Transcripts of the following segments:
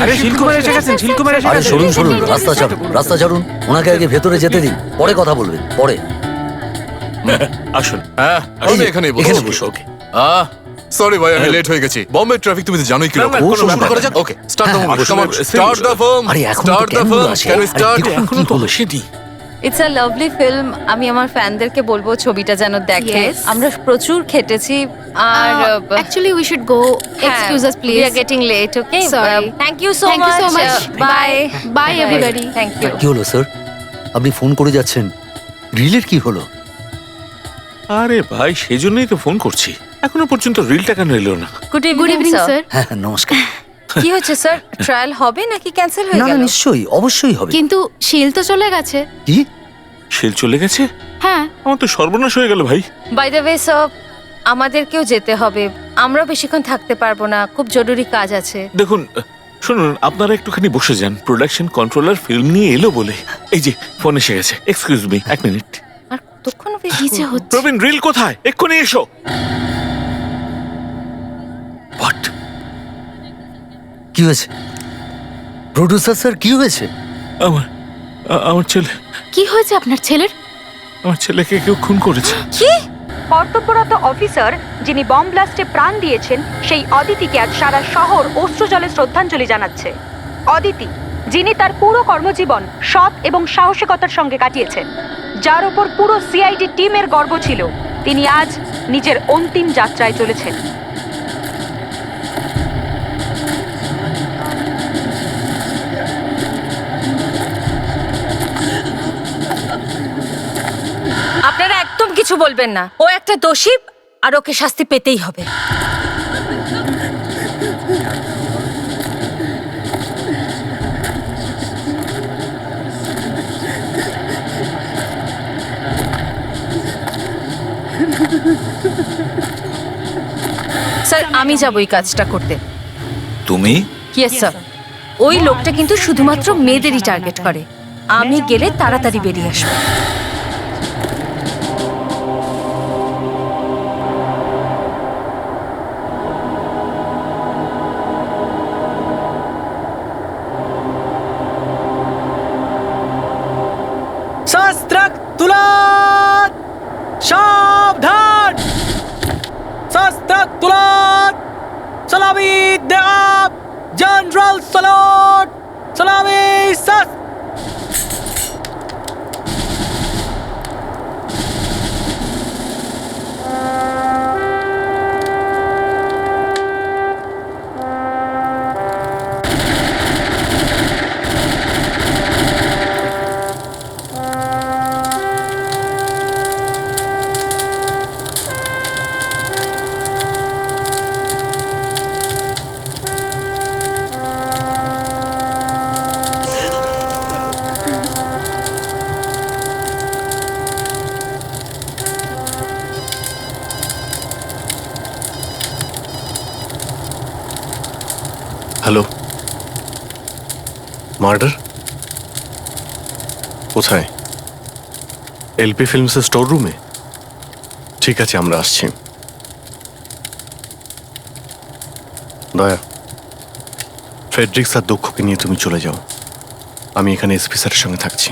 আরে শিলকুমার এসে গেছেন, শিলকুমার এসে আরে গেছেন। সরুন সরুন, রাস্তা ছাড়ুন, রাস্তা ছাড়ুন। ওনাকে আগে ভেতরে যেতে দিন, পরে কথা বলবেন, পরে। আসুন। হ্যাঁ এই আমি যে, এখানেই এখানে বসে বসো। ওকে। সরি ভাই আমি লেট হয়ে গেছি। বোম্বে ট্রাফিক তুমি তো জানোই কি না, রকম। না, কোনো ব্যাপার করা না। যাক। Okay start the movie. বসুন, কাম অন বসুন, স্টার্ট দ্য বসুন। ফিল্ম। আরে এখন তো স্টার্ট দ্য ক্যামেরা ফিল্ম। আসে। ক্যান উই আরে স্টার্ট? দেখুন এখনো কি তো হলো। আসেনি। It's a lovely film. আমি আমার ফ্যানদেরকে বলবো ছবিটা যেন দেখে। Yes. আমরা প্রচুর খেটেছি আর Actually, we should go. Excuse us, We please. are getting late, okay? Sorry. Thank you so Thank you much. so much. Bye. Bye, everybody. Thank you. কি হলো স্যার? আপনি ফোন করে যাচ্ছেন, রিলের কি হলো? আরে ভাই সেজন্যই তো ফোন করছি, এখনো পর্যন্ত রিলটা কেন এলো না? Good Good evening, evening, sir. sir. হ্যাঁ হ্যাঁ, নমস্কার। কি হচ্ছে স্যার? ট্রায়াল হবে নাকি ক্যান্সেল হয়ে না না গেল? নিশ্চয়ই, অবশ্যই হবে। কিন্তু শিল তো চলে গেছে। কি? সেল চলে গেছে? হ্যাঁ, আমার তো সর্বনাশ হয়ে গেল ভাই। বাই দ্য ওয়ে স্যার, আমাদেরকেও যেতে হবে। আমরা বেশিক্ষণ থাকতে পারবো না, খুব জরুরি কাজ আছে। দেখুন শুনুন, আপনারা একটুখানি বসে যান। প্রোডাকশন কন্ট্রোলার ফিল্ম নিয়ে এলো বলে। এই যে ফোন এসে গেছে। এক্সকিউজ মি, এক মিনিট। আর তখন কি যে হচ্ছে। প্রবীণ, রিল কোথায়? এক্ষুনি এসো। হোয়াট? কি হয়েছে প্রোডিউসার স্যার, কি হয়েছে? আমার ছেলে, কি হয়েছে আপনার ছেলের? আমার ছেলেকে কেউ খুন করেছে। কি? কর্তব্যরত অফিসার যিনি বম ব্লাস্টে প্রাণ দিয়েছেন সেই অদিতিকে আজ সারা শহর অশ্রুজলে শ্রদ্ধাঞ্জলি জানাচ্ছে। অদিতি, যিনি তার পুরো কর্মজীবন সৎ এবং সাহসিকতার সঙ্গে কাটিয়েছেন, যার ওপর পুরো সিআইডি টিমের গর্ব ছিল, তিনি আজ নিজের অন্তিম যাত্রায় চলেছেন। আপনারা একদম কিছু বলবেন না। ও একটা দোষী আর ওকে শাস্তি পেতেই হবে। স্যার আমি যাব এই কাজটা করতে। তুমি? Yes sir. ওই লোকটা কিন্তু শুধুমাত্র মেয়েদেরই টার্গেট করে। আমি গেলে তাড়াতাড়ি বেরিয়ে আসবে। শাস্ত্রাক তুলাত, সাবধান! শাস্ত্রাক তুলাত, সালামি দেব, জেনারেল স্যালুট, সালামি সাস। হ্যালো, মার্ডার কোথায়? এলপি ফিল্মসের স্টোর রুমে? ঠিক আছে, আমরা আসছি। দয়া, ফেডরিক্স আর দক্ষকে নিয়ে তুমি চলে যাও। আমি এখানে এসপি স্যারের সঙ্গে থাকছি।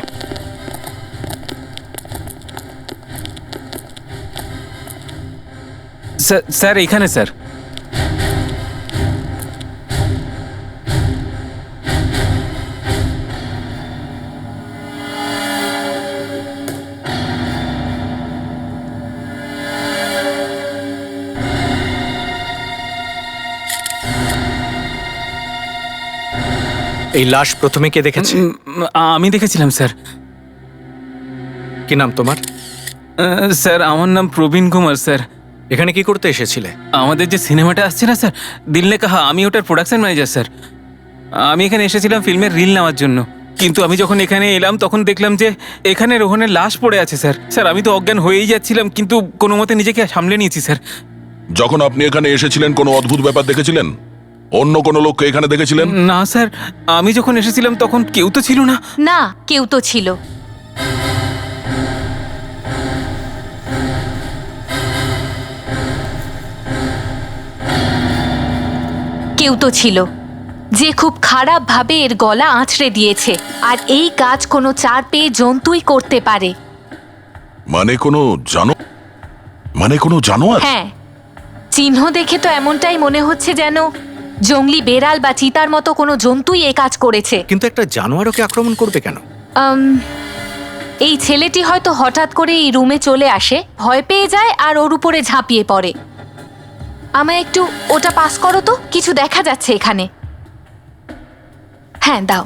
স্যার এখানে স্যার। এই লাশ প্রথমে কে দেখেছে? আমি দেখেছিলাম স্যার। কি নাম তোমার? স্যার আমার নাম প্রবীণ কুমার স্যার। এখানে কি করতে এসেছিলে? আমাদের যে সিনেমাটা আসছে না স্যার, দিল নে কাহা, আমি ওটার প্রোডাকশন ম্যানেজার স্যার। আমি এখানে এসেছিলাম ফিল্মের রিল নেওয়ার জন্য, কিন্তু আমি যখন এখানে এলাম তখন দেখলাম যে এখানে রোহনের লাশ পড়ে আছে স্যার। স্যার আমি তো অজ্ঞান হয়েই যাচ্ছিলাম, কিন্তু কোনো মতে নিজেকে সামলে নিয়েছি স্যার। যখন আপনি এখানে এসেছিলেন কোনো অদ্ভুত ব্যাপার দেখেছিলেন? অন্য কোনো লোককে এখানে দেখেছিলেন? না স্যার, আমি যখন এসেছিলাম তখন কেউ তো ছিল না। না, কেউ তো ছিল। কেউ তো ছিল, যে খুব খারাপ ভাবে এর গলা আঁচড়ে দিয়েছে, আর এই কাজ কোনো 4 পেয়ে জন্তুই করতে পারে। মানে কোনো জানোয়ার? হ্যাঁ, চিহ্ন দেখে তো এমনটাই মনে হচ্ছে যেন জংলি বেড়াল বা চিতার মতো কোনো জন্তুই এ কাজ করেছে। কিন্তু একটা জানোয়ার ওকে আক্রমণ করবে কেন? এই ছেলেটি হয়তো হঠাৎ করে এই রুমে চলে আসে, ভয় পেয়ে যায় আর ওর উপরে ঝাঁপিয়ে পড়ে। আমায় একটু ওটা পাস করো তো, কিছু দেখা যাচ্ছে এখানে। হ্যাঁ, দাও।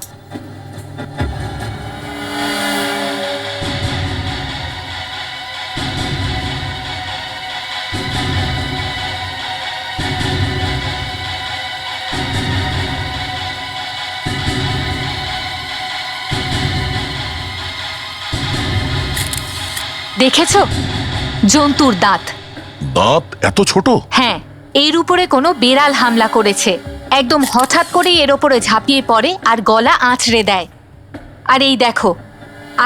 দেখেছো? জন্তুর দাঁত। দাঁত এত ছোট? হ্যাঁ, এর উপরে কোনো বেড়াল হামলা করেছে, একদম হঠাৎ করে এর ওপরে ঝাঁপিয়ে পড়ে আর গলা আঁচড়ে দেয়। আর এই দেখো,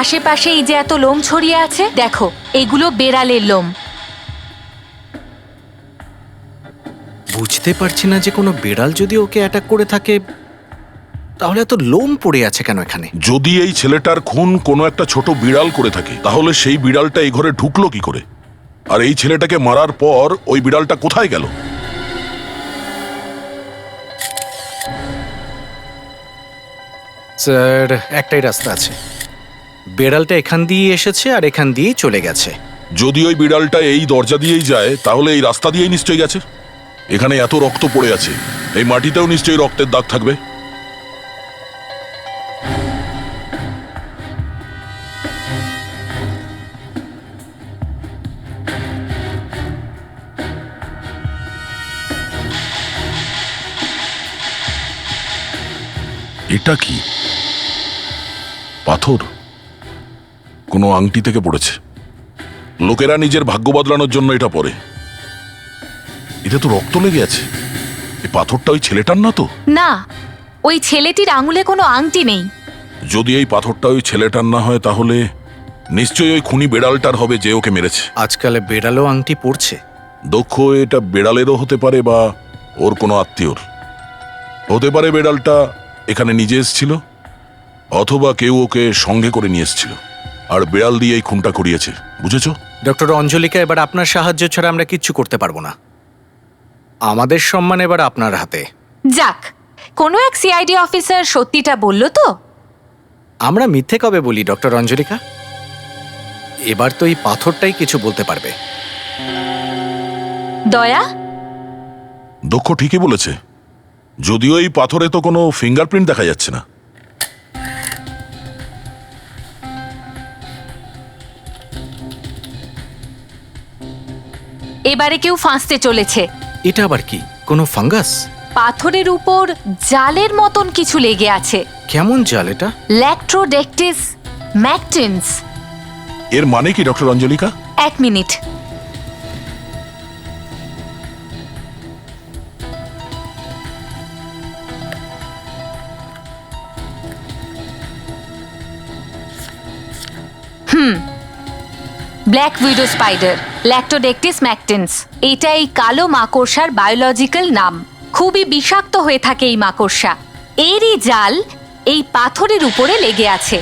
আশেপাশে এই যে এত লোম ছড়িয়ে আছে, দেখো এগুলো বেড়ালের লোম। বুঝতে পারছি না যে কোনো বিড়াল যদি ওকে অ্যাটাক করে থাকে তাহলে এত লোম পড়ে আছে কেন এখানে? যদি এই ছেলেটার খুন কোনো একটা ছোট বিড়াল করে থাকে, তাহলে সেই বিড়ালটা এই ঘরে ঢুকলো কি করে? আর এই ছেলেটাকে মারার পর ওই বিড়ালটা কোথায় গেল? স্যার, একটাই রাস্তা আছে। বিড়ালটা এখান দিয়ে এসেছে আর এখান দিয়েই চলে গেছে। যদি ওই বিড়ালটা এই দরজা দিয়েই যায়, তাহলে এই রাস্তা দিয়েই নিশ্চয়ই গেছে। এখানে এত রক্ত পড়ে আছে, এই মাটিতেও নিশ্চয়ই রক্তের দাগ থাকবে। এটা কি? পাথর? কোনো আংটি থেকে পড়েছে। লোকেরা নিজের ভাগ্য বদলানোর জন্য এটা পরে। এটা তো রক্ত লেগে আছে। এই পাথরটা ওই ছেলেটার না তো? না, ওই ছেলেটির আঙুলে কোনো আংটি নেই। যদি এই পাথরটা ওই ছেলেটার না হয়, তাহলে নিশ্চয়ই ওই খুনি বেড়ালটার হবে যে ওকে মেরেছে। আজকাল বেড়ালও আংটি পড়ছে। দক্ষ এটা বেড়ালেরও হতে পারে বা ওর কোনো আত্মীয়র হতে পারে। বেড়ালটা এখানে নিজে এসেছিল, অথবা কেউ ওকে সঙ্গে করে নিয়ে এসেছিল, আর বেড়াল দিয়ে এই খুনটা করিয়েছে। বুঝেছো? ডক্টর অঞ্জলিকা, এবার আপনার সাহায্য ছাড়া আমরা কিচ্ছু করতে পারবো না। আমাদের সম্মান এবার আপনার হাতে। যাক, কোনো এক সিআইডি অফিসার সত্যিটা বলল তো। আমরা মিথ্যে কবে বলি ডক্টর অঞ্জলিকা? এবার তো এই পাথরটাই কিছু বলতে পারবে। দয়া, দক্ষ ঠিকই বলেছে, যদিও এই পাথরে তো কোনো ফিঙ্গারপ্রিন্ট দেখা যাচ্ছে না। এবারে কেউ ফাঁসতে চলেছে। এটা আবার কি? কোনো ফাঙ্গাস? পাথরের উপর জালের মতন কিছু লেগে আছে। কেমন জাল এটা? ল্যাক্টোডেকটিস ম্যাকটিন্স। এর মানে কি doctor Anjalika? 1 minute. Black widow spider, latrodectus mactans. এটা এই কালো মাকড়সার বায়োলজিক্যাল নাম। খুবই বিষাক্ত হয়ে থাকে এই মাকড়সা। এরই জাল এই পাথরের উপরে লেগে আছে।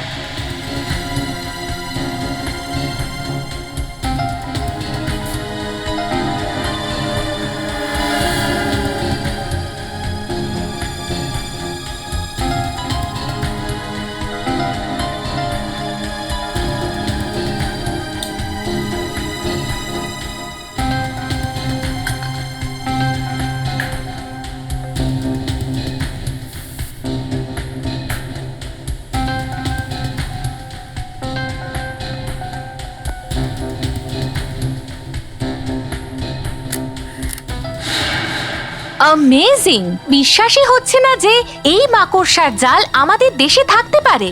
অ্যামেজিং! বিশ্বাসই হচ্ছে না যে এই মাকড়সার জাল আমাদের দেশে থাকতে পারে।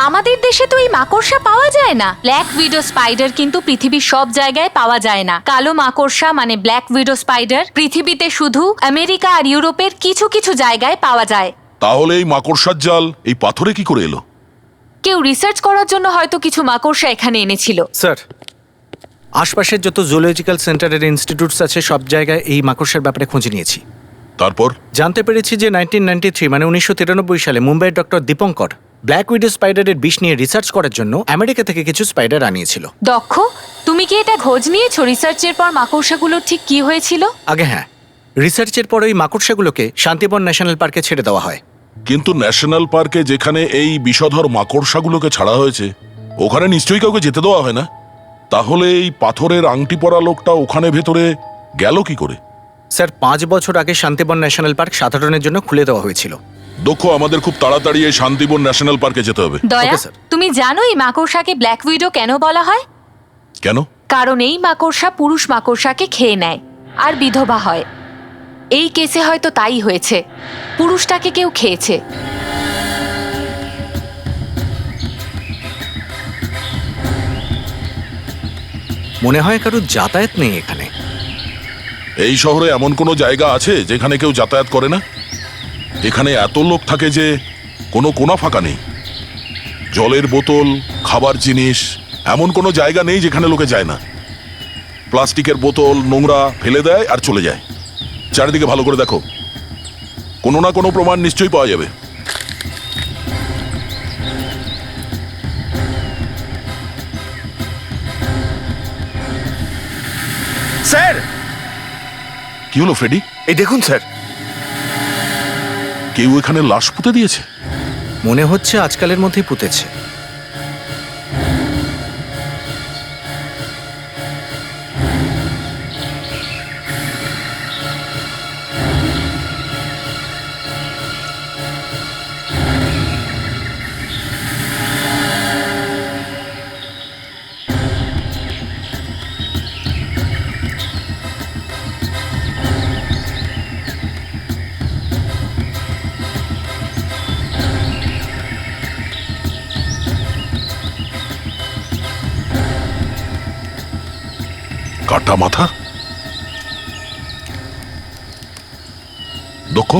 আমাদের দেশে তো এই মাকড়সা পাওয়া যায় না। ব্ল্যাক উইডো স্পাইডার কিন্তু পৃথিবীর সব জায়গায় পাওয়া যায় না। কালো মাকড়সা মানে ব্ল্যাক উইডো স্পাইডার পৃথিবীতে শুধু আমেরিকা আর ইউরোপের কিছু কিছু জায়গায় পাওয়া যায়। তাহলে এই মাকড়সার জাল এই পাথরে কি করে এলো? কেউ রিসার্চ করার জন্য হয়তো কিছু মাকড়সা এখানে এনেছিল। স্যার, আশপাশের যত জুলজিক্যাল সেন্টারের ইনস্টিটিউটস আছে সব জায়গায় এই মাকড়সার ব্যাপারে খোঁজ নিয়েছি। তারপর জানতে পেরেছি যে 1993 মানে 1993 সালে মুম্বাইয়ের ডক্টর দীপঙ্কর ব্ল্যাক উইডো স্পাইডারের বিষ নিয়ে রিসার্চ করার জন্য আমেরিকা থেকে কিছু স্পাইডার আনিয়েছিল। দক্ষ, তুমি কি এটা খোঁজ নিয়েছো রিসার্চের পর মাকড়সাগুলোর ঠিক কি হয়েছিল? আগে হ্যাঁ, রিসার্চের পর ওই মাকড়সাগুলোকে শান্তিবন ন্যাশনাল পার্কে ছেড়ে দেওয়া হয়। কিন্তু ন্যাশনাল পার্কে যেখানে এই বিষধর মাকড়সাগুলোকে ছাড়া হয়েছে ওখানে নিশ্চয়ই কাউকে যেতে দেওয়া হয় না। তাহলে এই পাথরের আংটি পরা লোকটা ওখানে ভেতরে গেল কি করে? স্যার 5 বছর আগে শান্তিবন ন্যাশনাল পার্ক সাধারণের জন্য খুলে দেওয়া হয়েছিল। দক্ষ, আমাদের খুব তাড়াতাড়ি এই শান্তিবন ন্যাশনাল পার্কে যেতে হবে। দয়া, Okay, sir. তুমি জানো এই মাকড়সাকে ব্ল্যাক উইডো কেন বলা হয়? কেন? কারণ এই মাকড়সা পুরুষ মাকড়সাকে খেয়ে নেয় আর বিধবা হয়। এই কেসে হয়তো তাই হয়েছে, পুরুষটাকে কেউ খেয়েছে। মনে হয় কারোর যাতায়াত নেই এখানে। এই শহরে এমন কোনো জায়গা আছে যেখানে কেউ যাতায়াত করে না? এখানে এত লোক থাকে যে কোনো কোণা ফাঁকা নেই। জলের বোতল, খাবার জিনিস, এমন কোনো জায়গা নেই যেখানে লোকে যায় না। প্লাস্টিকের বোতল, নোংরা ফেলে দেয় আর চলে যায়। চারিদিকে ভালো করে দেখো, কোনো না কোনো প্রমাণ নিশ্চয়ই পাওয়া যাবে। স্যার, কি হলো ফ্রেডি? এই দেখুন স্যার। কেউ এখানে লাশ পুঁতে দিয়েছে। মনে হচ্ছে আজকালের মধ্যেই পুঁতেছে। কাটা মাথা। দক্ষ,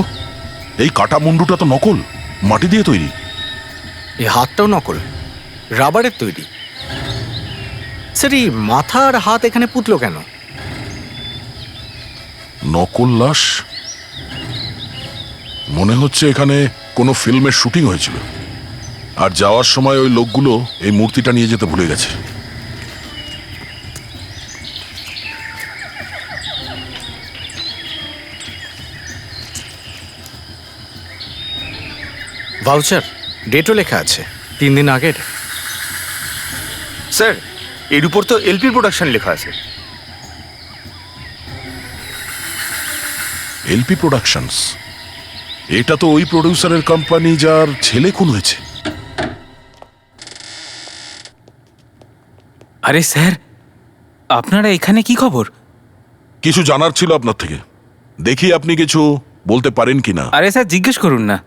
এই কাটা মুন্ডুটা তো নকল, মাটি দিয়ে তৈরি। এই হাতটাও নকল, রাবারের তৈরি। স্যার, এই মাথা আর হাত এখানে পুতলো কেন? নকল লাশ। মনে হচ্ছে এখানে কোনো ফিল্মের শুটিং হয়েছিল, আর যাওয়ার সময় ওই লোকগুলো এই মূর্তিটা নিয়ে যেতে ভুলে গেছে। ভাউচার, ডেটও লেখা আছে, 3 দিন আগের। স্যার, এর উপর তো এলপি প্রোডাকশন লেখা আছে। এলপি প্রোডাকশনস, এটা তো ওই প্রডিউসারের কোম্পানি যার ছেলে খুন হয়েছে। আরে স্যার, আপনারা এখানে কি খবর? কিছু জানার ছিল আপনার থেকে, দেখি আপনি কিছু বলতে পারেন কিনা। আরে স্যার, জিজ্ঞেস করুন না।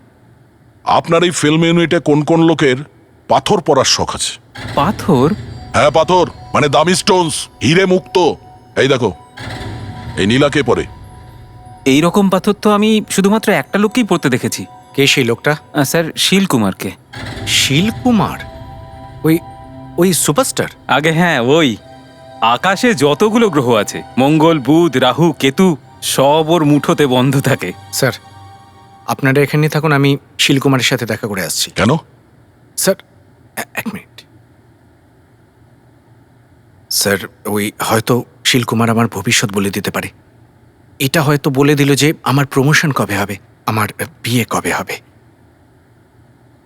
আপনার এই ফিল্ম ইউনিটে কোন কোন লোকের পাথর পরার শখ আছে? পাথর? হ্যাঁ, পাথর মানে দামি স্টোনস, হিরে মুক্ত। এই দেখো, এই নীলাকে পরে। এই রকম পাথর তো আমি শুধুমাত্র একটা লোককেই পড়তে দেখেছি। কে সেই লোকটা? স্যার, শীল কুমারকে। শিল কুমার? ওই ওই সুপারস্টার? আগে হ্যাঁ, ওই। আকাশে যতগুলো গ্রহ আছে, মঙ্গল, বুধ, রাহু, কেতু, সব ওর মুঠোতে বন্ধ থাকে। স্যার, আপনারা এখানে থাকুন, আমি শিল কুমারের সাথে দেখা করে আসছি। কেন? স্যার, এক মিনিট। স্যার, ওই হয়তো শিল কুমার আমার ভবিষ্যৎ বলে দিতে পারে। এটা হয়তো বলে দিল যে আমার প্রমোশন কবে হবে, আমার বিয়ে কবে হবে।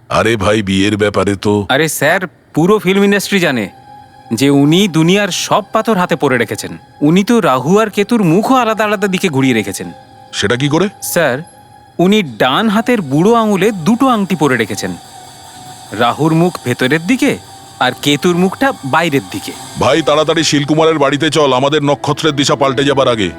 আরে ভাই, বিয়ের ব্যাপারে তো আরে স্যার, পুরো ফিল্ম ইন্ডাস্ট্রি জানে যে উনি দুনিয়ার সব পাথর হাতে পরে রেখেছেন। উনি তো রাহু আর কেতুর মুখও আলাদা আলাদা দিকে ঘুরিয়ে রেখেছেন। সেটা কি করে? স্যার, উনি ডান হাতের বুড়ো আঙুলে 2টো আংটি পরে রেখেছেন। রাহুর মুখ ভেতরের দিকে আর কেতুর মুখটা বাইরের দিকে। ভাই, তাড়াতাড়ি শিলকুমারের বাড়িতে চল, আমাদের নক্ষত্রের দিশা পাল্টে যাবার আগে।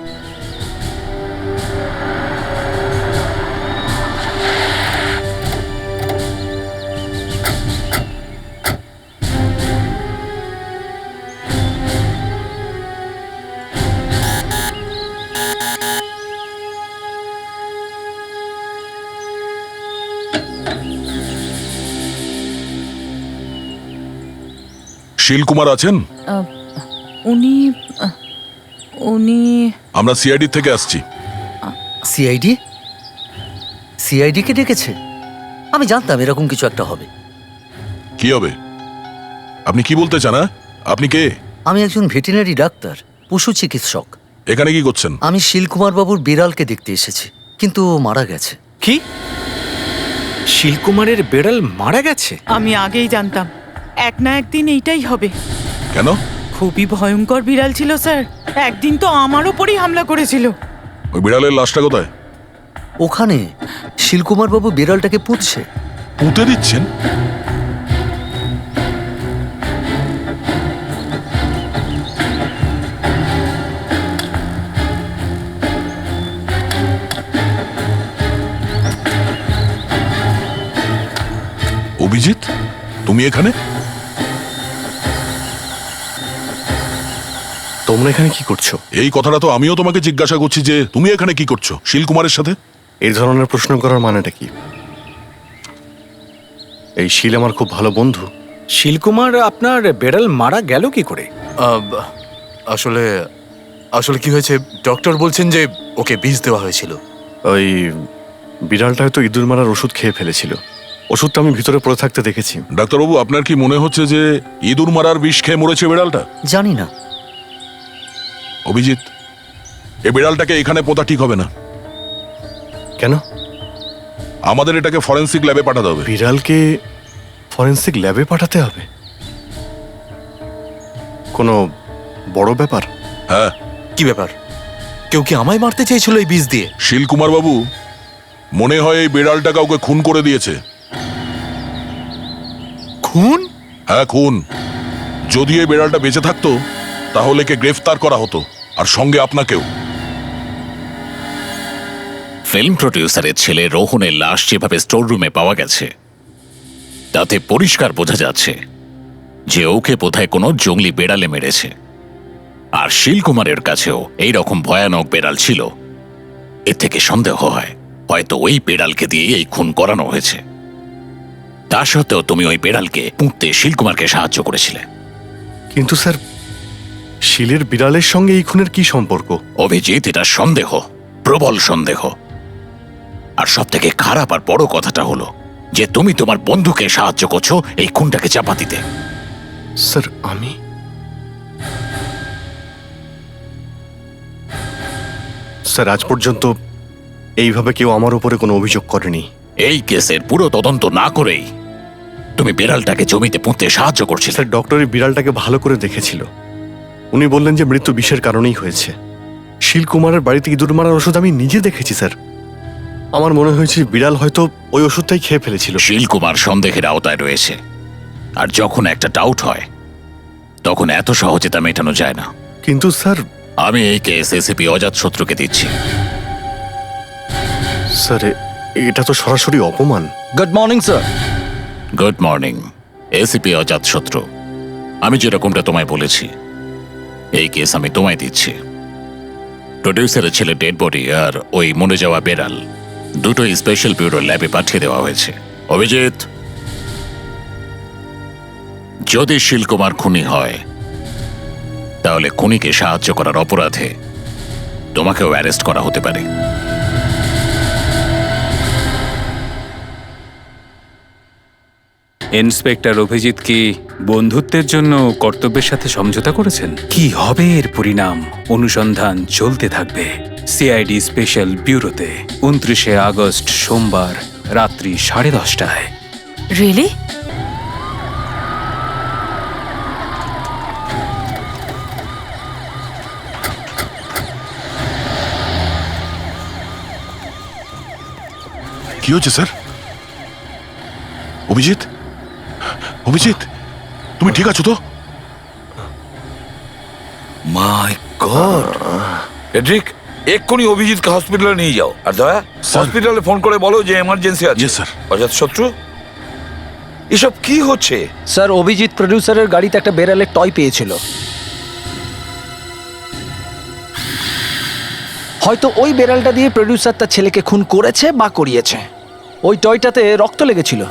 শিলকুমার আছেন? উনি আমরা সিআইডি থেকে আসছি। সিআইডি? সিআইডি কে ডেকেছে? আমি জানতাম এরকম কিছু একটা হবে। কি হবে? আপনি কি বলতে চান? হ্যাঁ? আপনি কে? আমি একজন ভেটেরিনারি ডাক্তার, পশু চিকিৎসক। এখানে কি করছেন? আমি শিলকুমার বাবুর বিড়ালকে দেখতে এসেছি, কিন্তু ও মারা গেছে। কি? শিলকুমারের বেড়াল মারা গেছে? আমি আগেই জানতাম এক না একদিন এইটাই হবে। কেন? খুবই ভয়ঙ্কর বিড়াল ছিল স্যার, একদিন তো আমার ওপরই হামলা করেছিল। ওই বিড়ালের লাশটা কোথায়? ওখানে শিলকুমার বাবু বিড়ালটাকে পুঁতছে। পুঁতে দিচ্ছেন? অভিজিৎ, তুমি এখানে? তোমরা এখানে কি করছো? এই কথাটা তো আমিও তোমাকে জিজ্ঞাসা করছি যে তুমি এখানে কি করছো শিলকুমারের সাথে? এই ধরনের প্রশ্ন করার মানেটা কি? এই শিল আমার খুব ভালো বন্ধু। শিলকুমার আপনার বেড়াল মারা গেল কি করে? আসলে আসলে কি হয়েছে, ডক্টর বলছেন যে ওকে বিষ দেওয়া হয়েছিল। ওই বিড়ালটা হয়তো ইঁদুর মারার ওষুধ খেয়ে ফেলেছিল। ওষুধটা আমি ভিতরে পড়ে থাকতে দেখেছি। ডাক্তারবাবু, আপনার কি মনে হচ্ছে যে ইঁদুর মারার বিষ খেয়ে মরেছে বিড়ালটা? জানি না। অভিজিৎ, এই বিড়ালটাকে এখানে পোতা ঠিক হবে না। কেন? আমাদের এটাকে ফরেনসিক ল্যাবে পাঠাতে হবে। বিড়ালকে ফরেনসিক ল্যাবে পাঠাতে হবে? কোনো বড় ব্যাপার? হ্যাঁ। কি ব্যাপার? কেউ কি আমায় মারতে চেয়েছিল এই বিষ দিয়ে? শিলকুমার বাবু, মনে হয় এই বিড়ালটা কাউকে খুন করে দিয়েছে। খুন? হ্যাঁ, খুন। যদি এই বিড়ালটা বেঁচে থাকতো তাহলে কে গ্রেফতার করা হতো, আর সঙ্গে আপনাকেও। ফিল্ম প্রডিউসারের ছেলে রোহনের লাশ যেভাবে স্টোর রুমে পাওয়া গেছে, তাতে পরিষ্কার বোঝা যাচ্ছে যে ওকে বোধহয় কোনো জঙ্গলি বেড়ালে মেরেছে। আর শিলকুমারের কাছেও এই রকম ভয়ানক বেড়াল ছিল। এর থেকে সন্দেহ হয় হয়তো ওই বেড়ালকে দিয়ে এই খুন করানো হয়েছে। তা সত্ত্বেও তুমি ওই বেড়ালকে পুঁততে শিলকুমারকে সাহায্য করেছিলে। কিন্তু স্যার, শিলের বিড়ালের সঙ্গে এই খুনের কি সম্পর্ক? অভিজিৎ, এটা সন্দেহ, প্রবল সন্দেহ। আর সব থেকে খারাপ আর বড় কথাটা হলো যে তুমি তোমার বন্ধুকে সাহায্য করছো এই খুনটাকে চাপা দিতে। স্যার, আমি? স্যার, আজ পর্যন্ত এইভাবে কেউ আমার উপরে কোনো অভিযোগ করেনি। এই কেসের পুরো তদন্ত না করেই তুমি বিড়ালটাকে জমিতে পুঁততে সাহায্য করছিলে। স্যার, ডক্টর এই বিড়ালটাকে ভালো করে দেখেছিল। উনি বললেন যে মৃত্যু বিষের কারণেই হয়েছে। শিলকুমারের বাড়িতে ইঁদুর মারার ওষুধ আমি নিজে দেখেছি স্যার। আমার মনে হয়েছে বিড়াল হয়তো ওই ওষুধটাই খেয়ে ফেলেছিল। শিলকুমার সন্দেহের আওতায় রয়েছে, আর যখন একটা ডাউট হয় তখন এত সহজে তা মেটানো যায় না। কিন্তু স্যার, আমি এই কেস এসিপি অজাত শত্রুকে দিচ্ছি। স্যার, এটা তো সরাসরি অপমান। Good morning sir. Good morning ACP Ajatshatru. আমি যেরকমটা তোমায় বলেছি এই কেস আমি তোমায় দিচ্ছি। প্রডিউসারের ছেলে ডেড বডি আর ওই মরে যাওয়া বেড়াল দুটোই স্পেশাল ব্যুরো ল্যাবে পাঠিয়ে দেওয়া হয়েছে। অভিজিৎ, যদি শিলকুমার খুনি হয় তাহলে খুনিকে সাহায্য করার অপরাধে তোমাকেও অ্যারেস্ট করা হতে পারে। ইন্সপেক্টর অভিজিৎ কি বন্ধুত্বের জন্য কর্তব্যের সাথে সমঝোতা করেছেন? কি হবে এর পরিণাম অনুসন্ধান চলতে থাকবে সিআইডি স্পেশাল ব্যুরোতে 29শে আগস্ট সোমবার রাত্রি 10:30টায়। রিয়েলি? কি হচ্ছে স্যার? অভিজিৎ, অভিজিৎ, তুমি ঠিক আছো তো? মাই গড! এড্রিক, এক্ষুনি অভিজিৎকে হসপিটালে নিয়ে যাও। আর দয়া, হসপিটালে ফোন করে বলো যে এমার্জেন্সি আছে। জি স্যার। অজাত শত্রু, এসব কি হচ্ছে? স্যার, অভিজিৎ প্রডিউসারের গাড়িতে একটা বেড়ালের টয় পেয়েছিল। হয়তো ওই বেড়ালটা দিয়ে প্রডিউসার তার ছেলেকে খুন করেছে বা করিয়েছে। ওই টয়টাতে রক্ত লেগেছিল।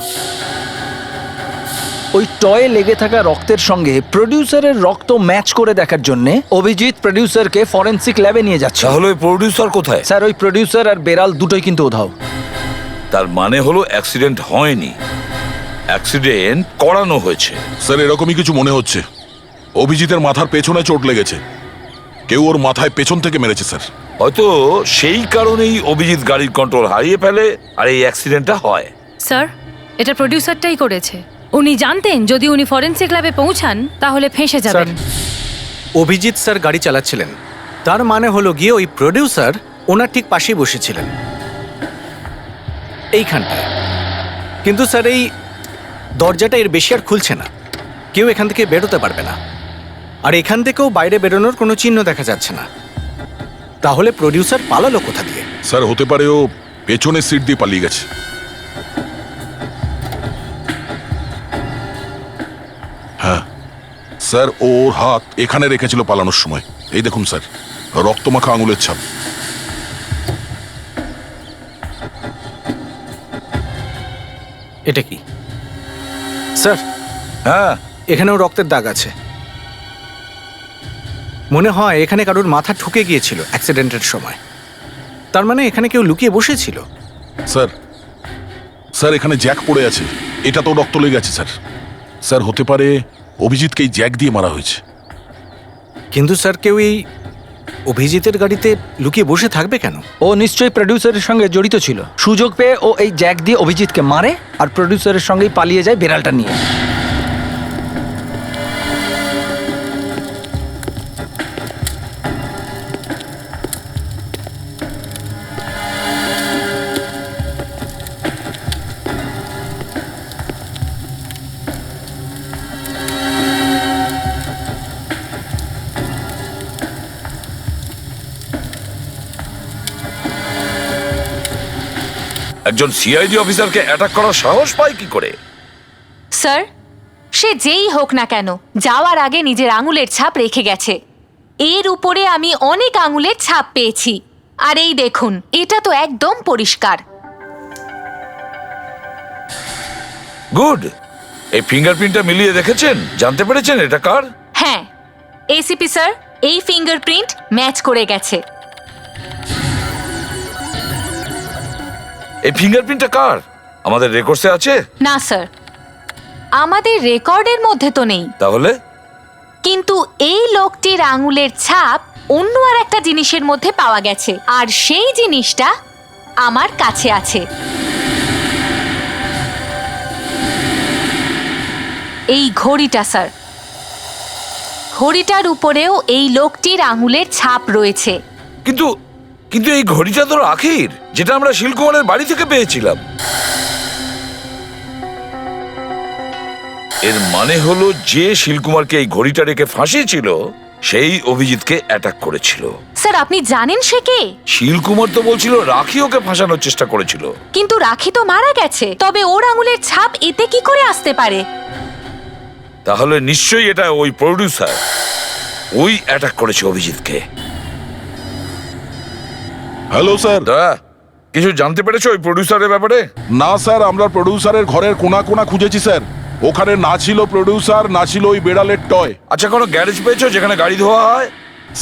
ওই টয়ে লেগে থাকা রক্তের সঙ্গে প্রডিউসারের রক্ত ম্যাচ করে দেখার জন্য অভিজিৎ প্রডিউসারকে ফরেনসিক ল্যাবে নিয়ে যাচ্ছে। তাহলে ওই প্রডিউসার কোথায়? স্যার, ওই প্রডিউসার আর বেড়াল দুটোই কিন্তু উধাও। তার মানে হলো অ্যাক্সিডেন্ট হয়নি, অ্যাক্সিডেন্ট করানো হয়েছে। স্যার এরকমই কিছু মনে হচ্ছে। অভিজিতের মাথার পেছনে চোট লেগেছে, কেউ ওর মাথায় পেছন থেকে মেরেছে স্যার। হয়তো সেই কারণেই অভিজিৎ গাড়ির কন্ট্রোল হারিয়ে ফেলে আর এই অ্যাক্সিডেন্টটা হয়। স্যার, এটা প্রডিউসারটাই করেছে। উনি জানতেন যদি উনি ফরেন্সিক ল্যাবে পৌঁছান তাহলে ফেঁসে যাবেন। অভিজিৎ স্যার গাড়ি চালাচ্ছিলেন, তার মানে হলো গিয়ে ওই প্রডিউসার ওনার ঠিক পাশেই বসেছিলেন, এইখানটায়। কিন্তু স্যার এই দরজাটা এর বেশি আর খুলছে না, কেউ এখান থেকে বেরোতে পারবে না, আর এখান থেকেও বাইরে বেরোনোর কোনো চিহ্ন দেখা যাচ্ছে না। তাহলে প্রডিউসার পালালো কোথা দিয়ে? স্যার হতে পারে ও পেছনের সিট দিয়ে পালিয়ে গেছে। হ্যাঁ স্যার, ওর হাত এখানে রেখেছিল পালানোর সময়। এই দেখুন স্যার, রক্তমাখা আঙুলের ছাপ। এটা কি স্যার? হ্যাঁ, এখানেও রক্তের দাগ আছে। মনে হয় এখানে কারোর মাথা ঠুকে গিয়েছিল অ্যাক্সিডেন্টের সময়। তার মানে এখানে কেউ লুকিয়ে বসেছিল। স্যার স্যার এখানে জ্যাক পড়ে আছে, এটা তো রক্ত লেগে আছে স্যার। স্যার হতে পারে অভিজিৎকে এই জ্যাক দিয়ে মারা হয়েছে। কিন্তু স্যার কেউ এই অভিজিতের গাড়িতে লুকিয়ে বসে থাকবে কেন? ও নিশ্চয়ই প্রডিউসারের সঙ্গে জড়িত ছিল। সুযোগ পেয়ে ও এই জ্যাক দিয়ে অভিজিৎকে মারে আর প্রডিউসারের সঙ্গেই পালিয়ে যায় বিড়ালটা নিয়ে। একজন সিআইডি অফিসারকে অ্যাটাক করার সাহস পায় কি করে? স্যার, সে যেই হোক না কেন যাওয়ার আগে নিজের আঙুলের ছাপ রেখে গেছে। এর উপরে আমি অনেক আঙুলের ছাপ পেয়েছি, আর এই দেখুন, এটা তো একদম পরিষ্কার। গুড। এই ফিঙ্গারপ্রিন্টটা মিলিয়ে দেখেছেন, জানতে পেরেছেন এটা কার? হ্যাঁ এসিপি স্যার, এই ফিঙ্গারপ্রিন্ট ম্যাচ করে গেছে। এই ফিঙ্গারপ্রিন্টটা কার? আমাদের রেকর্ডসে আছে? না স্যার, আমাদের রেকর্ডের মধ্যে তো নেই। তাহলে? কিন্তু এই লোকটির আঙুলের ছাপ অন্য আর একটা জিনিসের মধ্যে পাওয়া গেছে, আর সেই জিনিসটা আমার কাছে আছে। এই ঘড়িটা স্যার, ঘড়িটার উপরেও এই লোকটির আঙুলের ছাপ রয়েছে। কিন্তু কিন্তু এই ঘড়িটা তো রাখির, যেটা আমরা শিলকুমারের বাড়ি থেকে পেয়েছিলাম। এর মানে হলো যে শিলকুমারকে এই ঘড়িটা রেখে ফাঁসিয়েছিল সেই অভিজিৎকে অ্যাটাক করেছিল। স্যার আপনি জানেন সে কে? শিলকুমার তো বলছিল রাখি ওকে ফাঁসানোর চেষ্টা করেছিল। কিন্তু রাখি তো মারা গেছে, তবে ওর আঙুলের ছাপ এতে কি করে আসতে পারে? তাহলে নিশ্চয়ই এটা ওই প্রডিউসার, ওই অ্যাটাক করেছে অভিজিৎকে। Hello sir. কিছু জানতে পেরেছো ওই প্রডিউসারের ব্যাপারে? না স্যার, আমরা প্রডিউসারের ঘরের কোনা কোনা খুঁজেছি স্যার। ওখানে না ছিল প্রডিউসার, না ছিল ওই বেড়ালের টয়। আচ্ছা, কোনো গ্যারেজ পেয়েছো যেখানে গাড়ি ধোয়া হয়?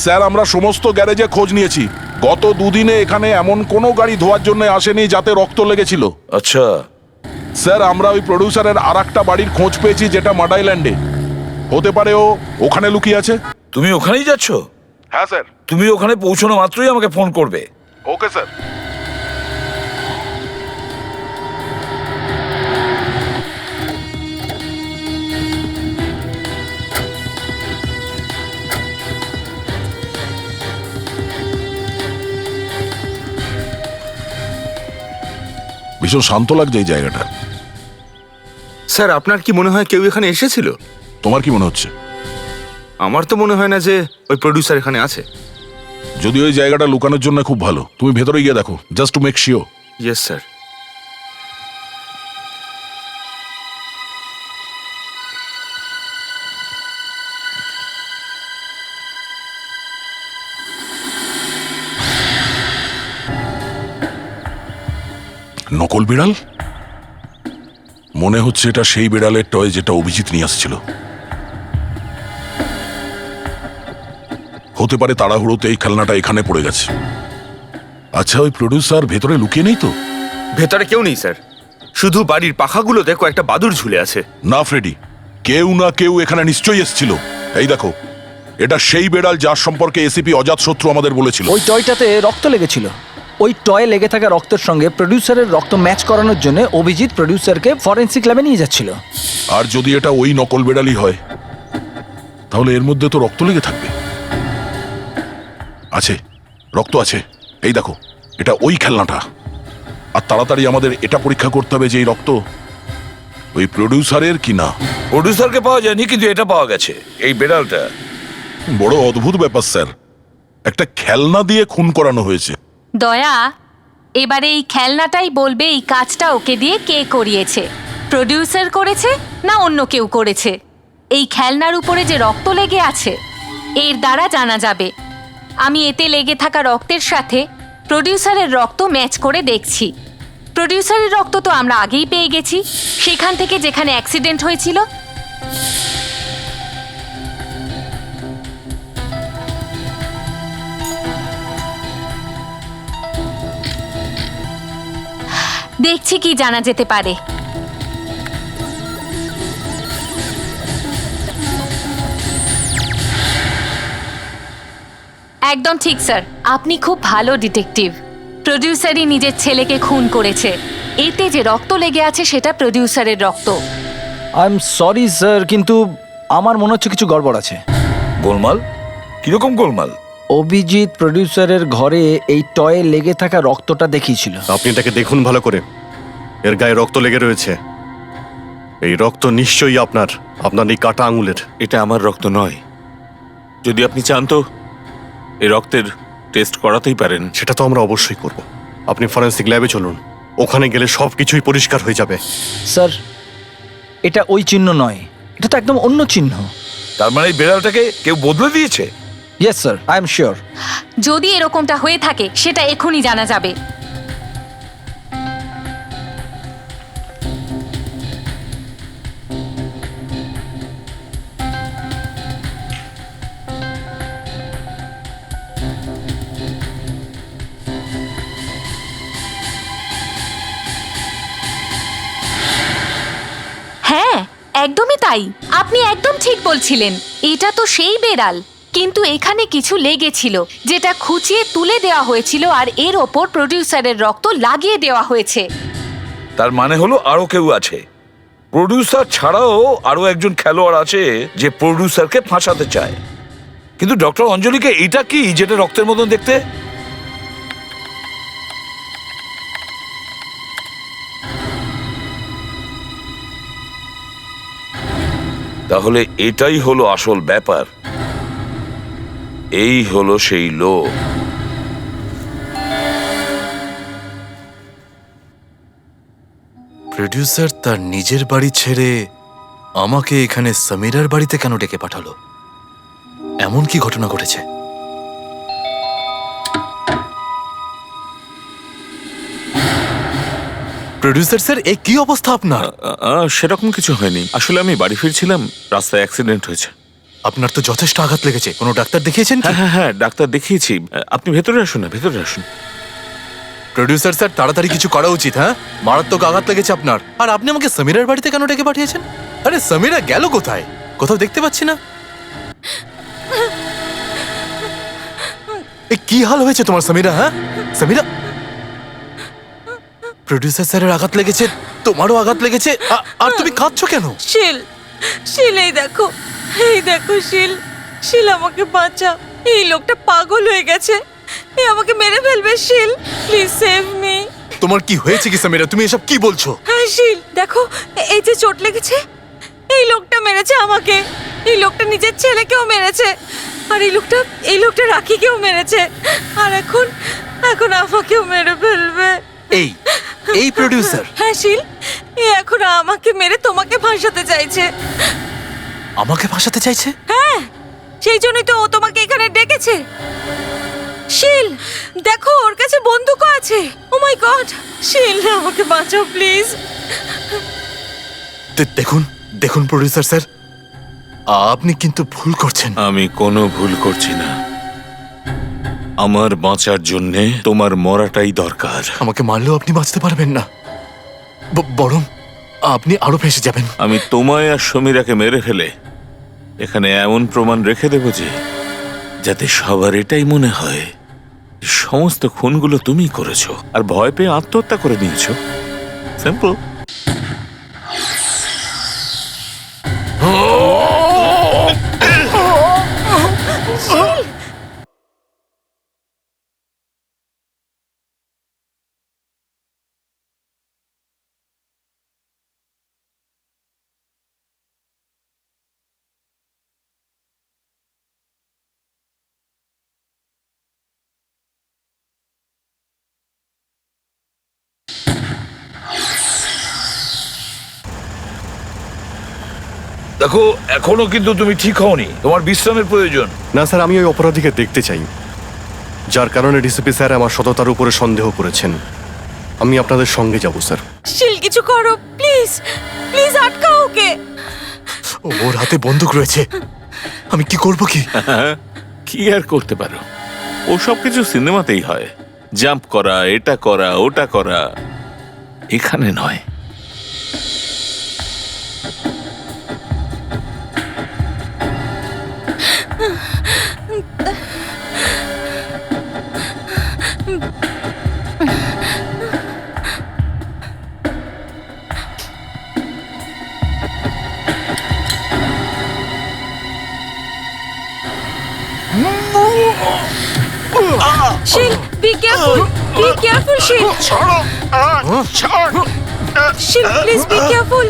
স্যার আমরা সমস্ত গ্যারেজে খোঁজ নিয়েছি, গত দুদিনে এখানে এমন কোনো গাড়ি ধোয়ার জন্য আসেনি যাতে রক্ত লেগেছিল। আচ্ছা স্যার, আমরা ওই প্রডিউসারের আরেকটা বাড়ির খোঁজ পেয়েছি যেটা মাডাইল্যান্ডে। হতে পারে ও ওখানে লুকিয়ে আছে। তুমি ওখানেই যাচ্ছ? হ্যাঁ স্যার। তুমি ওখানে পৌঁছানো মাত্রই আমাকে ফোন করবে। Okay sir. ভীষণ শান্ত লাগছে এই জায়গাটা। স্যার, আপনার কি মনে হয় কেউ এখানে এসেছিল? তোমার কি মনে হচ্ছে? আমার তো মনে হয় না যে ওই প্রডিউসার এখানে আছে। যদি ওই জায়গাটা লুকানোর জন্য খুব ভালো, তুমি ভেতরে গিয়ে দেখো, just to make sure. Yes sir. নকল বিড়াল? মনে হচ্ছে এটা সেই বিড়ালের টয় যেটা অভিজিৎ নিয়ে আসছিল। হতে পারে তাড়াহুড়োতে এই খেলনাটা এখানে পড়ে গেছে। আচ্ছা, ওই প্রডিউসার ভেতরে লুকিয়ে নেই তো? ভেতরে কেউ নেই স্যার, শুধু বাড়ির পাখাগুলোতে কয়েকটা বাদুর ঝুলে আছে। না ফ্রেডি, কেউ না কেউ এখানে নিশ্চয়ই এসেছিল। এই দেখো, এটা সেই বেড়াল যার সম্পর্কে এসিপি অজাত শত্রু আমাদের বলেছিল। ওই টয়টাতে রক্ত লেগেছিল। ওই টয়ে লেগে থাকা রক্তের সঙ্গে প্রডিউসারের রক্ত ম্যাচ করানোর জন্য অভিজিৎ প্রডিউসারকে ফরেন্সিক ল্যাবে নিয়ে যাচ্ছিল। আর যদি এটা ওই নকল বেড়ালই হয়, তাহলে এর মধ্যে তো রক্ত লেগে থাকবে। আছে, রক্ত আছে। এই দেখো, এটা ওই খেলনাটা। আর তাড়াতাড়ি আমাদের এটা পরীক্ষা করতে হবে যে এই রক্ত ওই প্রডিউসারের কি না। প্রডিউসারকে পাওয়া যায়নি, কিন্তু এটা পাওয়া গেছে, এই বেড়ালটা। বড় অদ্ভুত ব্যাপার স্যার, একটা খেলনা দিয়ে খুন করানো হয়েছে। দয়া, এবারে এই খেলনাটাই বলবে এই কাজটা ওকে দিয়ে কে করিয়েছে, প্রডিউসার করেছে না অন্য কেউ করেছে। এই খেলনার উপরে যে রক্ত লেগে আছে এর দ্বারা জানা যাবে। আমি এতে লেগে থাকা রক্তের সাথে প্রডিউসারের রক্ত ম্যাচ করে দেখছি। প্রডিউসারের রক্ত তো আমরা আগেই পেয়ে গেছি, সেখান থেকে যেখানে অ্যাক্সিডেন্ট হয়েছিল। দেখছি কি জানা যেতে পারে। একদম ঠিক স্যার, আপনি খুব ভালো ডিটেকটিভ। প্রডিউসারই নিজের ছেলেকে খুন করেছে। এতে যে রক্ত লেগে আছে সেটা প্রডিউসারের রক্ত। আই এম সরি স্যার, কিন্তু আমার মনে হচ্ছে কিছু গড়বড় আছে। গোলমাল? কিরকম গোলমাল? অভিজিৎ প্রডিউসারের ঘরে এই টয়ে লেগে থাকা রক্তটা দেখিয়েছিল। আপনি এটাকে দেখুন ভালো করে, এর গায়ে রক্ত লেগে রয়েছে। এই রক্ত নিশ্চয়ই আপনার এই কাটা আঙুলের। এটা আমার রক্ত নয়। যদি আপনি চান তো এই রক্তের টেস্ট করাতেই পারেন। সেটা তো আমরা অবশ্যই করব। আপনি ফরেন্সিক ল্যাবে চলুন, ওখানে গেলে সব কিছুই পরিষ্কার হয়ে যাবে। স্যার, এটা ওই চিহ্ন নয়, এটা তো একদম অন্য চিহ্ন। তার মানে এই বেড়ালটাকে কেউ বদলে দিয়েছে? Yes sir, I am sure. যদি এরকমটা হয়ে থাকে সেটা এখনই জানা যাবে। হ্যাঁ, একদমই তাই। আপনি একদম ঠিক বলছিলেন। এটা তো সেই বেড়াল, কিন্তু এখানে কিছু লেগেছিল যেটা খুঁচিয়ে তুলে দেওয়া হয়েছিল, আর এর ওপর প্রডিউসারের রক্ত লাগিয়ে দেওয়া হয়েছে। তার মানে হলো আরো কেউ আছে। প্রডিউসার ছাড়াও আরো একজন খেলোয়াড় আছে যে প্রডিউসারকে ফাঁসাতে চায়। কিন্তু ডক্টর অঞ্জলিকে এটা কি যেটা রক্তের মতন দেখতে? তাহলে এটাই হলো আসল ব্যাপার। এই হলো সেই লোক। প্রডিউসার তার নিজের বাড়ি ছেড়ে আমাকে এখানে সমীরার বাড়িতে কেন ডেকে পাঠালো? এমন কি ঘটনা ঘটেছে? প্রডিউসার স্যার, এই কি অবস্থা আপনার? সেরকম কিছু হয়নি। আসলে আমি বাড়ি ফিরছিলাম, রাস্তায় অ্যাক্সিডেন্ট হয়েছে। আপনার তো যথেষ্ট আঘাত লেগেছে। কোনো ডাক্তার দেখিয়েছেন কি? হ্যাঁ, ডাক্তার দেখিয়েছি। আপনি ভেতরে আসুন না, ভেতরে আসুন। প্রডিউসার স্যার, তাড়াতাড়ি কিছু করা উচিত। হ্যাঁ, মারাত্মক আঘাত লেগেছে আপনার। আর আপনি আমাকে সমীরার বাড়িতে কেন ডেকে পাঠিয়েছেন? আরে সমীরা গেল কোথায়? কোথাও দেখতে পাচ্ছি না। কি হাল হয়েছে তোমার সমীরা? হ্যাঁ সমীরা, প্রডিউসার স্যারের আঘাত লেগেছে, তোমারও আঘাত লেগেছে, আর তুমি কাঁদছো কেন? শিল, শিল, এই দেখো শিল, শিল আমাকে বাঁচাও। এই লোকটা পাগল হয়ে গেছে, এ আমাকে মেরে ফেলবে। শিল, প্লিজ সেভ মি। তোমার কি হয়েছে কি সমীরা? তুমি এসব কি বলছো? হ্যাঁ শিল, দেখো এই যে চোট লেগেছে, এই লোকটা মেরেছে আমাকে। এই লোকটা নিজের ছেলেকেও মেরেছে, আর এই লোকটা রাখিকেও মেরেছে, আর এখন আমাকেও মেরে ফেলবে। এই প্রডিউসার? হ্যাঁ শিল, এ এখন আমাকে মেরে তোমাকে ফাঁসাতে চাইছে। আমাকে ফাঁসাতে চাইছে? হ্যাঁ, সেই জন্যই তো ও তোমাকে এখানে ডেকেছে। শিল, দেখো ওর কাছে বন্দুকও আছে। ও মাই গড, শিল আমাকে বাঁচাও প্লিজ। দেখুন প্রডিউসার স্যার, আপনি কিন্তু ভুল করছেন। আমি কোনো ভুল করছি না। আমার বাঁচার জন্যে তোমার মরাটাই দরকার। আমাকে মারলেও আপনি বাঁচতে পারবেন না, বরং আপনি আরো ফেঁসে যাবেন। আমি তোমায় আর সমীরাকে মেরে ফেলে এখানে এমন প্রমাণ রেখে দেব যে যাতে সবার এটাই মনে হয় সমস্ত খুনগুলো তুমি করেছো আর ভয় পেয়ে আত্মহত্যা করে নিয়েছো। সিম্পল। দেখো, এখনো কিন্তু তুমি ঠিক হওনি, তোমার বিশ্রামের প্রয়োজন। না স্যার, আমি ওই অপরাধীকে দেখতে চাই, যার কারণে ডিসিপি স্যার আমার সততার উপরে সন্দেহ করেছেন। আমি আপনাদের সঙ্গে যাব স্যার। শিল কিছু করো প্লিজ, প্লিজ আটকাও ওকে। ওর হাতে বন্দুক রয়েছে, আমি কি করব? কি আর করতে পারো, ও সব কিছু সিনেমাতেই হয়। জাম্প করা, এটা করা, ওটা করা, এখানে নয়। শিল, বি কেয়ারফুল, বি কেয়ারফুল শিল। শিল প্লিজ বি কেয়ারফুল।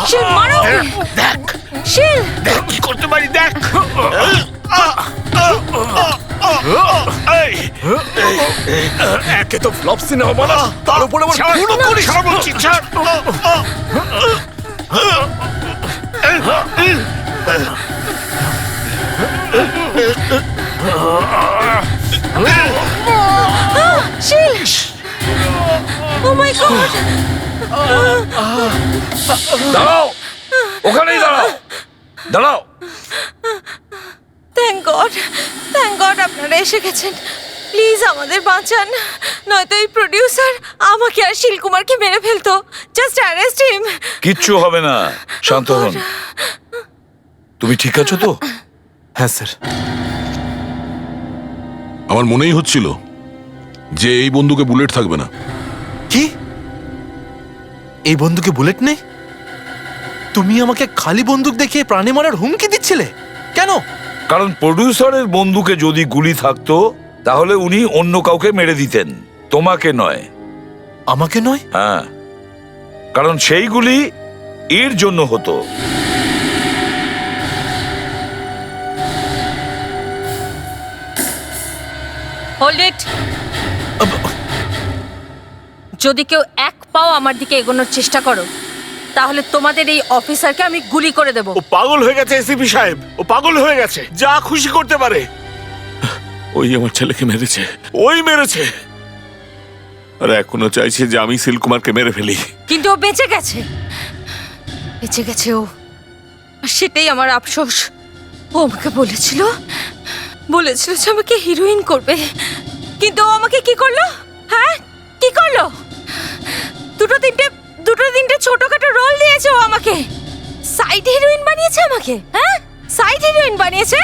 শিল মারো। দেখ শিল, দেখ কি করতে পারি, দেখ। একে তো ফ্লপ সিনেমা বানা, তার উপরে আবার খুনও করিস। বলছি, ছাড়। শিল, ও মাই গড। দাঁড়াও, ওখানেই দাঁড়াও, দাঁড়াও। থ্যাংক গড, থ্যাংক গড আপনারা এসে গেছেন। প্লিজ আমাদের বাঁচান, নয়তো এই প্রডিউসার আমাকে আর শিল কুমারকে মেরে ফেলতো। Just arrest him. কিচ্ছু হবে না, শান্ত হন। তুমি ঠিক আছো তো? হ্যাঁ স্যার। আমার মনেই হচ্ছিল যে এই বন্দুকে বুলেট থাকবে না। কি? এই বন্দুকে বুলেট নেই? তুমি আমাকে খালি বন্দুক দেখিয়ে প্রাণে মারার হুমকি দিচ্ছিলে কেন? কারণ প্রডিউসারের বন্দুকে যদি গুলি থাকতো তাহলে উনি অন্য কাউকে মেরে দিতেন, তোমাকে নয়। আমাকে নয়? হ্যাঁ, কারণ সেই গুলি এর জন্য হতো। Hold it. যদি কেউ এক পাও আমার দিকে এগোনোর চেষ্টা করো তাহলে তোমাদের এই অফিসারকে আমি গুলি করে দেব। ও পাগল হয়ে গেছে এসিপি সাহেব, ও পাগল হয়ে গেছে, যা খুশি করতে পারে। ওই আমার ছেলেকে মেরেছে, ওই মেরেছে, আর এখনো চাইছে যে আমি শিলকুমারকে মেরে ফেলি। কিন্তু ও বেঁচে গেছে, বেঁচে গেছে ও, আর সেটাই আমার আফসোস। ও আমাকে বলেছিল যে আমাকে হিরোইন করবে, কিন্তু ও আমাকে কি করলো? হ্যাঁ, কি করলো? দুটো তিনটে ছোটখাটো রোল দিয়েছে ও আমাকে, সাইড হিরোইন বানিয়েছে আমাকে। হ্যাঁ, সাইড হিরোইন বানিয়েছে।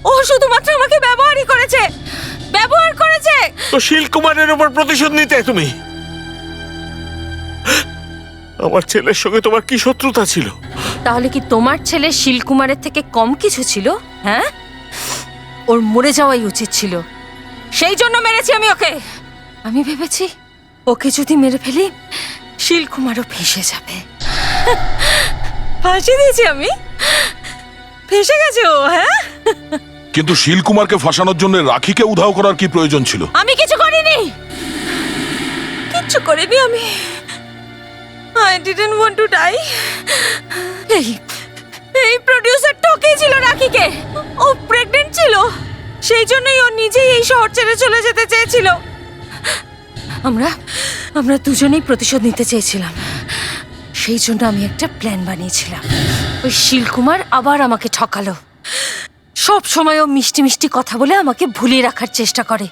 ও শুধুমাত্র আমাকে ব্যবহার করেছে। তো শিলকুমারের উপর প্রতিশোধ নিতে তুমি? আমার ছেলের সঙ্গে তোমার কি শত্রুতা ছিল? তাহলে কি তোমার ছেলে শিলকুমারের থেকে কম কিছু ছিল? হ্যাঁ, ওর মরে যাওয়াই উচিত ছিল, সেই জন্য মেরেছি আমি ওকে। আমি ভেবেছি ওকে যদি মেরে ফেলি শিলকুমারও ফেঁসে যাবে। ফাঁসি দিয়েছি আমি, ফেঁসে গেছে ও। হ্যাঁ, কিন্তু শিলকুমারকে ফাঁসানোর জন্য রাখিকে উধাও করার কি প্রয়োজন ছিল? আমি কিচ্ছু করিনি আমি। I didn't want to die. এই প্রোডিউসার ঠকেছিল রাখিকে। ও প্রেগন্যান্ট ছিল, সেই জন্যই ও নিজেই এই শহর ছেড়ে চলে যেতে চেয়েছিল। আমরা দুজনেই প্রতিশোধ নিতে চেয়েছিলাম, সেই জন্য আমি একটা প্ল্যান বানিয়েছিলাম। ওই শিলকুমার আবার আমাকে ঠকালো, সব সময় ও মিষ্টি মিষ্টি কথা বলে আমাকে ভুলিয়ে রাখার চেষ্টা করে।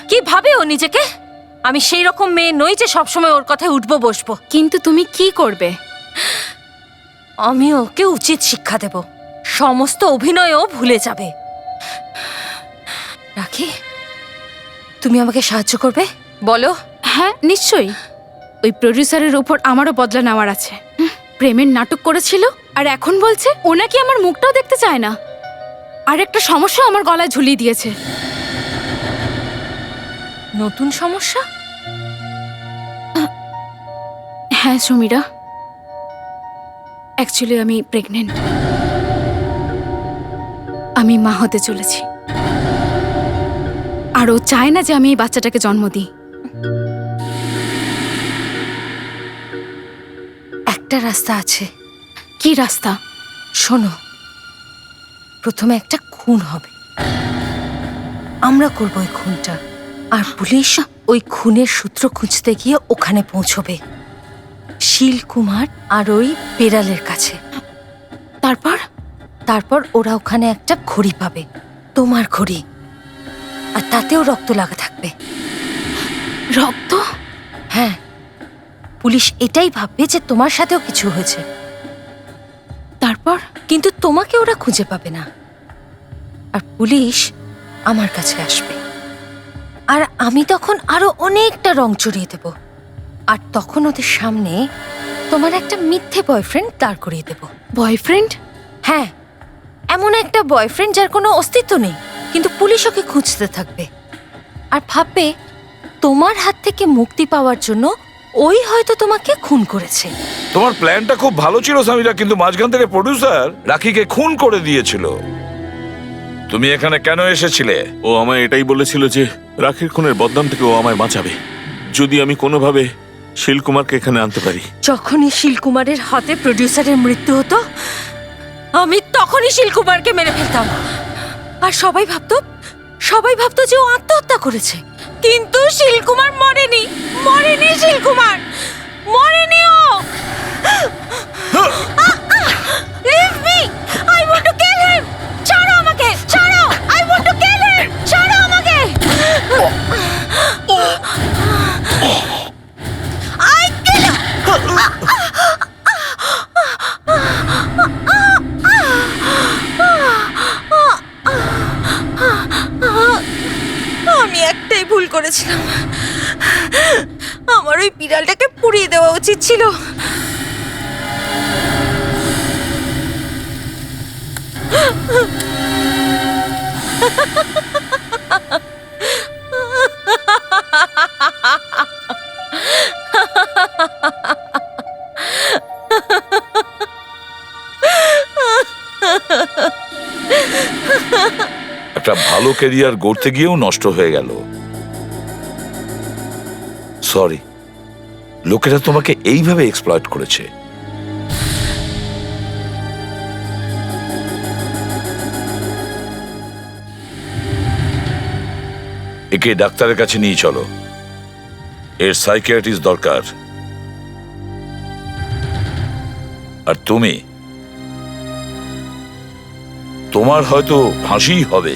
কি ভাবে ও নিজেকে? আমি সেই রকম মেয়ে নই যে সব সময় ওর কথায় উঠবো বসবো। কিন্তু তুমি কি করবে? আমি ওকে উচিত শিক্ষা দেব, সমস্ত অভিনয়ও ভুলে যাবে। রাখি, তুমি আমাকে সাহায্য করবে? বলো। হ্যাঁ নিশ্চয়ই। ওই প্রডিউসারের উপর আমারও বদলা নেওয়ার আছে। প্রেমের নাটক করেছিল আর এখন বলছে ও নাকি আমার মুখটাও দেখতে চায় না। আর একটা সমস্যা আমার গলায় ঝুলিয়ে দিয়েছে। নতুন সমস্যা? হ্যাঁ সমীরা, অ্যাকচুয়ালি আমি প্রেগনেন্ট। আমি মা হতে চলেছি। আর ও চায় না যে আমি এই বাচ্চাটাকে জন্ম দিই। একটা রাস্তা আছে। কি রাস্তা? শোনো, প্রথমে একটা খুন হবে, আমরা করব ওই খুনটা, আর পুলিশ ওই খুনের সূত্র খুঁজতে গিয়ে ওখানে পৌঁছবে, শীল কুমার আর ওই বেড়ালের কাছে। তারপর ওরা ওখানে একটা ঘড়ি পাবে, তোমার ঘড়ি, আর তাতেও রক্ত লাগা থাকবে। রক্ত? হ্যাঁ, পুলিশ এটাই ভাববে যে তোমার সাথেও কিছু হয়েছে। তারপর? কিন্তু তোমাকে ওরা খুঁজে পাবে না, আর পুলিশ আমার কাছে আসবে, আর আমি তখন আরো অনেকটা রং চড়িয়ে দেব, আর তখন ওদের সামনে তোমার একটা মিথ্যে বয়ফ্রেন্ড দাঁড় করিয়ে দেব। বয়ফ্রেন্ড? হ্যাঁ, এমন একটা বয়ফ্রেন্ড যার কোনো অস্তিত্ব নেই, কিন্তু পুলিশ ওকে খুঁজতে থাকবে আর ভাববে তোমার হাত থেকে মুক্তি পাওয়ার জন্য ওই হয়তো তোমাকে খুন করেছে। তোমার প্ল্যানটা খুব ভালো ছিল সামিরা, কিন্তু মাঝখান থেকে প্রডিউসার রাখিকে খুন করে দিয়েছিল। তুমি এখানে কেন এসেছিলে? ও আমায় এটাই বলেছিল যে রাখির খুনের বদনাম থেকে ও আমায় বাঁচাবে যদি আমি কোনোভাবে শিলকুমারকে এখানে আনতে পারি। যখনই শিলকুমারের হাতে প্রডিউসারের মৃত্যু হতো, আমি তখনই শিলকুমারকে মেরে ফেলতাম, আর সবাই ভাবতো যে ও আত্মহত্যা করেছে। কিন্তু শিলকুমার মরেনি, শিলকুমার মরেনি। ও Leave me! I want to kill him! ছাড়ো আমাকে, ছাড়ো! I want to kill him! ছাড়ো আমাকে! I kill him! আমি একটাই ভুল করেছিলাম, আমার ওই বিড়ালটাকে পুড়িয়ে দেওয়া উচিত ছিল। একটা ভালো ক্যারিয়ার গড়তে গিয়েও নষ্ট হয়ে গেল। সরি, লোকেরা তোমাকে এইভাবে এক্সপ্লয়েট করেছে। একে ডাক্তারের কাছে নিয়ে চলো, এর সাইকিয়াট্রিস্ট দরকার। আর তোমার হয়তো ফাঁসিই হবে।